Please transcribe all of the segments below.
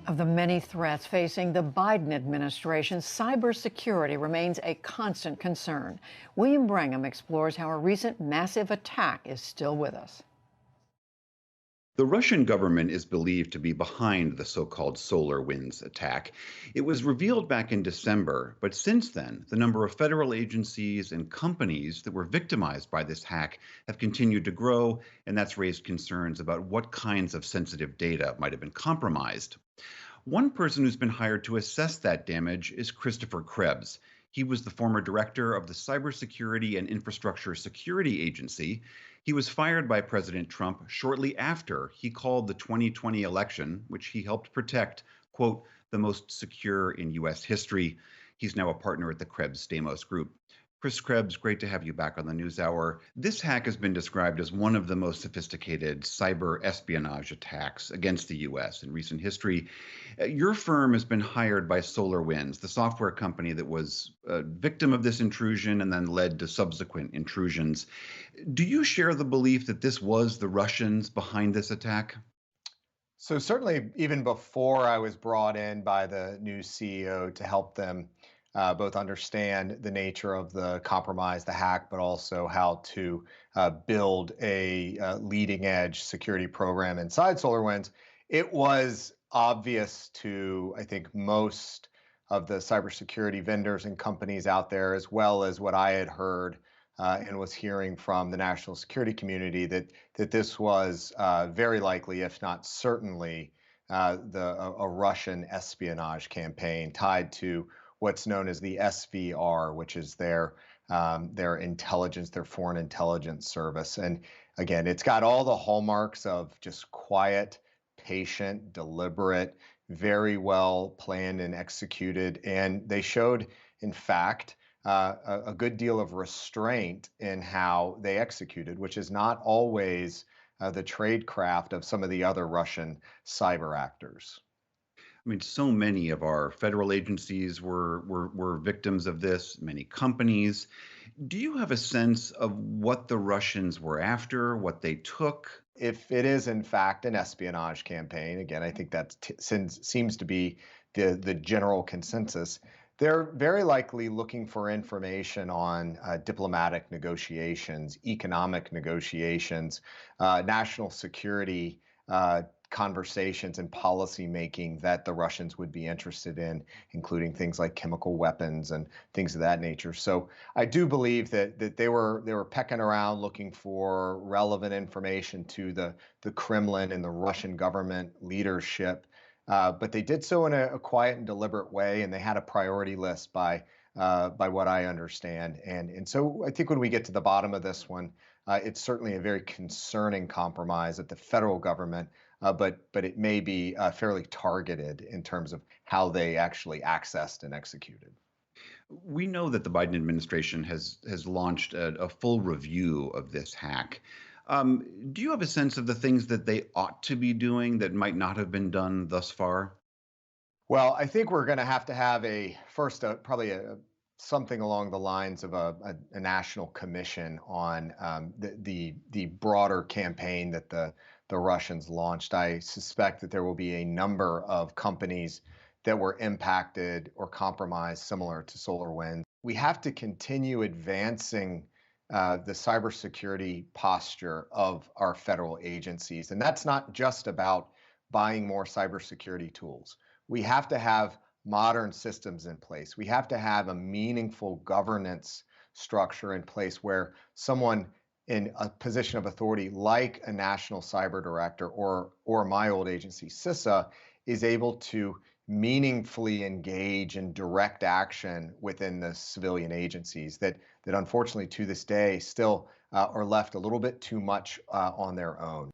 Of the many threats facing the Biden administration, cybersecurity remains a constant concern. William Brangham explores how a recent massive attack is still with us. The Russian government is believed to be behind the so called SolarWinds attack. It was revealed back in December, but since then, the number of federal agencies and companies that were victimized by this hack have continued to grow, and that's raised concerns about what kinds of sensitive data might have been compromised. One person who's been hired to assess that damage is Christopher Krebs. He was the former director of the Cybersecurity and Infrastructure Security Agency. He was fired by President Trump shortly after he called the 2020 election, which he helped protect, quote, the most secure in US history. He's now a partner at the Krebs Stamos Group. Chris Krebs, great to have you back on the NewsHour. This hack has been described as one of the most sophisticated cyber espionage attacks against the US in recent history. Your firm has been hired by SolarWinds, the software company that was a victim of this intrusion and then led to subsequent intrusions. Do you share the belief that this was the Russians behind this attack? So certainly, even before I was brought in by the new CEO to help them both understand the nature of the compromise, the hack, but also how to build a leading edge security program inside SolarWinds, it was obvious to, I think, most of the cybersecurity vendors and companies out there, as well as what I had heard and was hearing from the national security community, that this was very likely, if not certainly, a Russian espionage campaign tied to what's known as the SVR, which is their intelligence, their foreign intelligence service. And again, it's got all the hallmarks of just quiet, patient, deliberate, very well planned and executed. And they showed, in fact, a good deal of restraint in how they executed, which is not always the tradecraft of some of the other Russian cyber actors. I mean, so many of our federal agencies were victims of this, many companies. Do you have a sense of what the Russians were after, what they took? If it is in fact an espionage campaign, again, I think that seems to be the general consensus. They're very likely looking for information on diplomatic negotiations, economic negotiations, national security conversations and policy making that the Russians would be interested in, including things like chemical weapons and things of that nature. So I do believe that they were pecking around looking for relevant information to the Kremlin and the Russian government leadership. But they did so in a quiet and deliberate way, and they had a priority list by what I understand. And so I think when we get to the bottom of this one, it's certainly a very concerning compromise at the federal government, but it may be fairly targeted in terms of how they actually accessed and executed. We know that the Biden administration has launched a full review of this hack. Do you have a sense of the things that they ought to be doing that might not have been done thus far? Well, I think we're going to have a first probably something along the lines of a national commission on the broader campaign that the Russians launched. I suspect that there will be a number of companies that were impacted or compromised, similar to SolarWinds. We have to continue advancing the cybersecurity posture of our federal agencies, and that's not just about buying more cybersecurity tools. We have to have modern systems in place. We have to have a meaningful governance structure in place where someone in a position of authority, like a national cyber director or my old agency, CISA, is able to meaningfully engage in direct action within the civilian agencies that unfortunately to this day still are left a little bit too much on their own.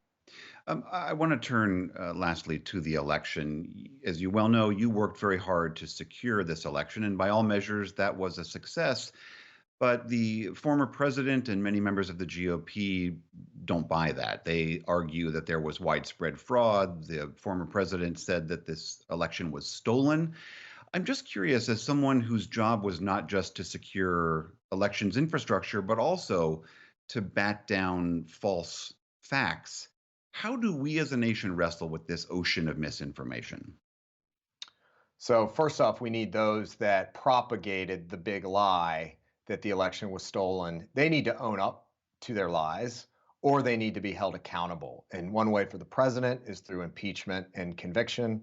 I want to turn lastly to the election. As you well know, you worked very hard to secure this election, and by all measures, that was a success. But the former president and many members of the GOP don't buy that. They argue that there was widespread fraud. The former president said that this election was stolen. I'm just curious, as someone whose job was not just to secure elections infrastructure, but also to bat down false facts, how do we as a nation wrestle with this ocean of misinformation? So first off, we need those that propagated the big lie that the election was stolen. They need to own up to their lies, or they need to be held accountable. And one way for the president is through impeachment and conviction.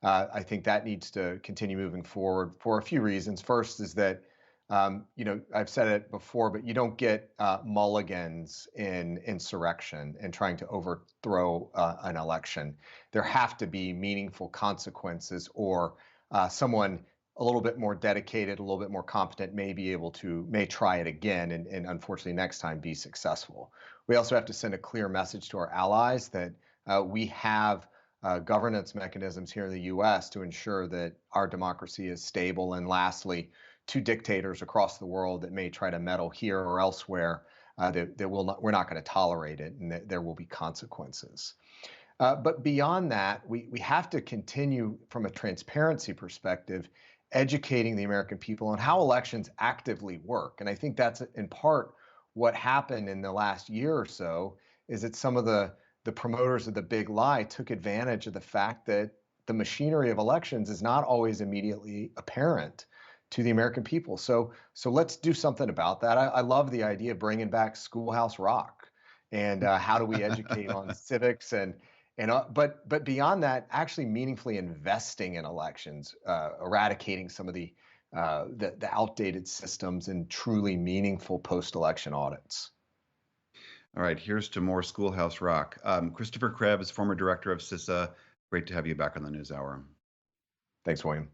I think that needs to continue moving forward for a few reasons. First is that, I've said it before, but you don't get mulligans in insurrection and trying to overthrow an election. There have to be meaningful consequences, or someone a little bit more dedicated, a little bit more competent may try it again, and unfortunately next time be successful. We also have to send a clear message to our allies that we have governance mechanisms here in the U.S. to ensure that our democracy is stable. And lastly, to dictators across the world that may try to meddle here or elsewhere, we're not going to tolerate it, and that there will be consequences. But beyond that, we have to continue from a transparency perspective, educating the American people on how elections actively work. And I think that's in part what happened in the last year or so, is that some of the promoters of the big lie took advantage of the fact that the machinery of elections is not always immediately apparent to the American people. So let's do something about that. I love the idea of bringing back Schoolhouse Rock, and how do we educate on civics, but beyond that, actually meaningfully investing in elections, eradicating some of the outdated systems, and truly meaningful post-election audits. All right, here's to more Schoolhouse Rock. Christopher Krebs, former director of CISA, great to have you back on the NewsHour. Thanks, William.